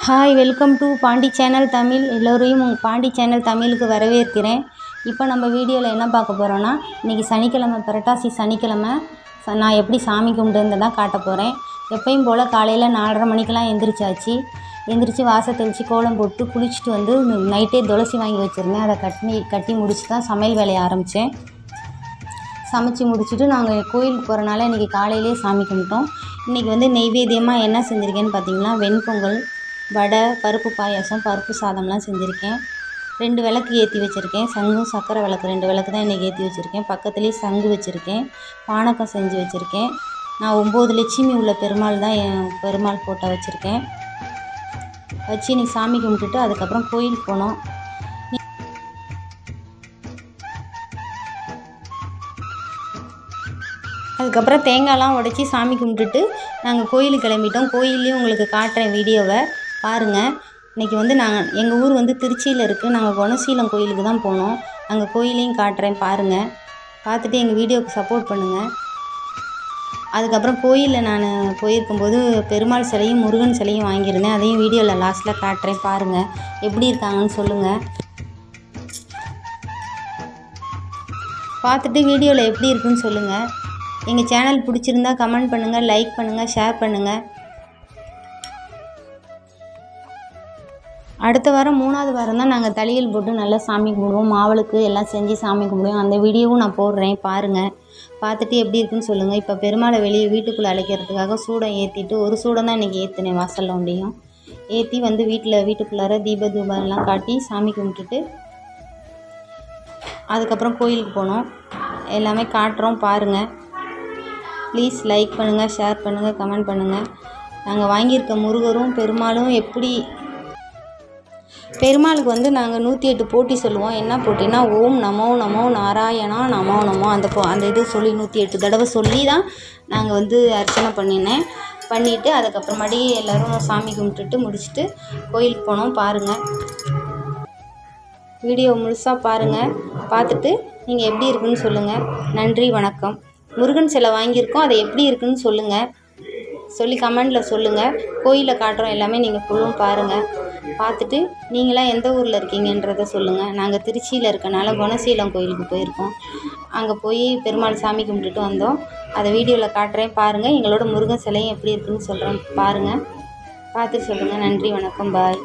Hi, welcome to Pandi channel Tamil. எல்லோரையும் Pandi channel தமிழுக்கு வரவேற்கிறேன். இப்போ நம்ம வீடியோவில் என்ன பார்க்க போகிறோன்னா, இன்றைக்கி சனிக்கிழமை, புரட்டாசி சனிக்கிழமை நான் எப்படி சாமி கும்பிட்டுருந்ததான் காட்ட போகிறேன். எப்பயும் போல் காலையில் 4:30 மணிக்கெல்லாம் எந்திரிச்சு வாசல் தெளித்து கோலம் போட்டு குளிச்சுட்டு வந்து நைட்டே துளசி வாங்கி வச்சுருந்தேன். அதை கட்டி முடிச்சு தான் சமையல் வேலையை ஆரம்பித்தேன். சமைச்சி முடிச்சுட்டு நாங்கள் கோயிலுக்கு போகிறனால இன்றைக்கி காலையிலே சாமி கும்பிட்டோம். இன்றைக்கி வந்து நெய்வேத்தியமாக என்ன செஞ்சுருக்கேன்னு பார்த்தீங்கன்னா, வெண்பொங்கல், வடை, பருப்பு பாயாசம், பருப்பு சாதம்லாம் செஞ்சுருக்கேன். 2 விளக்கு ஏற்றி வச்சுருக்கேன். சங்கும் சக்கரை விளக்கு 2 விளக்கு தான் இன்றைக்கி ஏற்றி வச்சுருக்கேன். பக்கத்துலேயே சங்கு வச்சுருக்கேன். பானகம் செஞ்சு வச்சுருக்கேன். நான் 9 லட்சுமி உள்ள பெருமாள் தான் என் பெருமாள் ஃபோட்டோ வச்சுருக்கேன். வச்சு இன்றைக்கி சாமி கும்பிட்டுட்டு அதுக்கப்புறம் கோயிலுக்கு போனோம். அதுக்கப்புறம் தேங்காய்லாம் உடச்சி சாமி கும்பிட்டுட்டு நாங்கள் கோயிலுக்கு கிளம்பிட்டோம். கோயில்லையும் உங்களுக்கு காட்டுறேன், வீடியோவை பாருங்கள். இன்றைக்கி வந்து எங்கள் ஊர் வந்து திருச்சியில் இருக்குது. நாங்கள் குணசீலம் கோயிலுக்கு தான் போனோம். நாங்கள் கோயிலையும் காட்டுறேன் பாருங்கள். பார்த்துட்டு எங்கள் வீடியோவுக்கு சப்போர்ட் பண்ணுங்கள். அதுக்கப்புறம் கோயிலில் நான் போயிருக்கும்போது பெருமாள் சிலையும் முருகன் சிலையும் வாங்கியிருந்தேன். அதையும் வீடியோவில் லாஸ்ட்டில் காட்டுறேன் பாருங்கள். எப்படி இருக்காங்கன்னு சொல்லுங்கள். பார்த்துட்டு வீடியோவில் எப்படி இருக்குன்னு சொல்லுங்கள். எங்கள் சேனல் பிடிச்சிருந்தா கமெண்ட் பண்ணுங்கள், லைக் பண்ணுங்கள், ஷேர் பண்ணுங்கள். அடுத்த வாரம் 3வது வாரம் தான் நாங்கள் தலையில் போட்டு நல்லா சாமி கும்பிடுவோம். மாவிளக்கு எல்லாம் செஞ்சு சாமி கும்பிடுவோம். அந்த வீடியோவும் நான் போடுறேன் பாருங்கள். பார்த்துட்டு எப்படி இருக்குன்னு சொல்லுங்கள். இப்போ பெருமாளை வெளியே வீட்டுக்குள்ளே அழைக்கிறதுக்காக சூடம் ஏற்றிட்டு, ஒரு சூடம் தான் இன்றைக்கி ஏற்றினேன். வாசலில் ஒன்றையும் ஏற்றி வந்து வீட்டுக்குள்ளார தூபம்லாம் காட்டி சாமி கும்பிட்டுட்டு அதுக்கப்புறம் கோயிலுக்கு போனோம். எல்லாமே காட்டுறோம் பாருங்கள். ப்ளீஸ் லைக் பண்ணுங்கள், ஷேர் பண்ணுங்கள், கமெண்ட் பண்ணுங்கள். நாங்கள் வாங்கியிருக்க முருகரும் பெருமாளும் பெருமாளுக்கு வந்து நாங்கள் 108 போட்டி சொல்லுவோம். என்ன போட்டின்னா, ஓம் நமோ நமோ நாராயணா நமோ நமோ அந்த இது சொல்லி 108 தடவை சொல்லி தான் நாங்கள் வந்து அர்ச்சனை பண்ணிவிட்டு அதுக்கப்புறமாடி எல்லோரும் சாமி கும்பிட்டுட்டு முடிச்சுட்டு கோயிலுக்கு போனோம் பாருங்கள். வீடியோ முழுசாக பாருங்கள். பார்த்துட்டு நீங்கள் எப்படி இருக்குன்னு சொல்லுங்கள். நன்றி, வணக்கம். முருகன் சிலை வாங்கியிருக்கோம். அதை எப்படி இருக்குன்னு சொல்லுங்கள். சொல்லி கமெண்டில் சொல்லுங்கள். கோயிலில் காட்டுறோம் எல்லாமே, நீங்கள் ஃபுல்லும் பாருங்கள். பார்த்துட்டு நீங்களாம் எந்த ஊரில் இருக்கீங்கன்றதை சொல்லுங்கள். நாங்கள் திருச்சியில் இருக்கனால குணசீலம் கோயிலுக்கு போயிருக்கோம். அங்கே போய் பெருமாள் சாமி கும்பிட்டுட்டு வந்தோம். அதை வீடியோவில் காட்டுறேன் பாருங்கள். எங்களோட முருகன் சிலையும் எப்படி இருக்குன்னு சொல்கிறேன் பாருங்கள். பார்த்துட்டு சொல்லுங்கள். நன்றி, வணக்கம், பாய்.